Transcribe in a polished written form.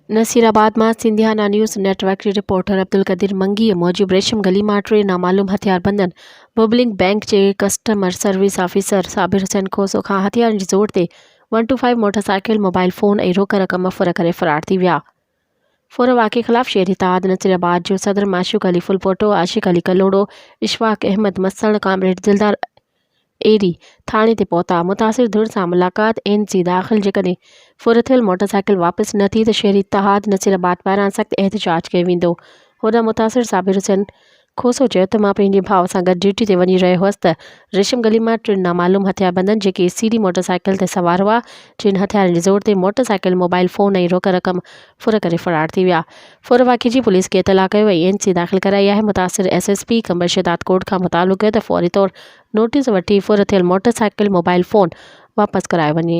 नसीराबाद में सिंधियाना news network के reporter Abdul कदीर मंगी मौजूद रेशम गली में टे नामालूम हथियारबंदन बबलिंग बैंक के customer service officer Sabir Hussain खोसो का हथियार की जोड़ से 125 मोटरसाइकिल मोबाइल फोन और रोक रक़म फुर करे फरार थी विया। फुर वाक़े खिलाफ शहरी इत्तेहाद नसीराबाद जो सदर माशूक अली फुलपोटो, आशिक अली कलोड़ो, इशफाक अहमद मसण, कामरेड दिलदार एरी थाने ते पहुता। मुतासिर धुर से मुलाकात NC दाखिल जेकॾहिं फुर थियल मोटरसाइकिल वापस न थी तो शहरी इत्तेहाद नसीराबाद पारां सख्त एहतजाज कयो वेंदो। होॾां मुतासिर साबिर हुसैन खोसो चयो त मां पंहिंजे भाउ सां गॾु ड्यूटी ते वञी रहियो हुअसि त रेशम गली में टिन नामालूम हथियारबंदनि जेके CD मोटरसाइकिल ते सवार हुआ जिन हथियारनि जे ज़ोर ते मोटरसाइकिल मोबाइल फोन ऐं रोक रक़म फुर करे फरार थी विया। फुर वाक़े जी पुलिस खे इतला कयो ऐं NC दाख़िल कराई आहे। मुतासिर SSP कंबर शदात कोट खां मुतालो कयो त फौरी तौर नोटिस वठी फुर थियल मोटरसाइकिल मोबाइल फोन वापस कराए वञे।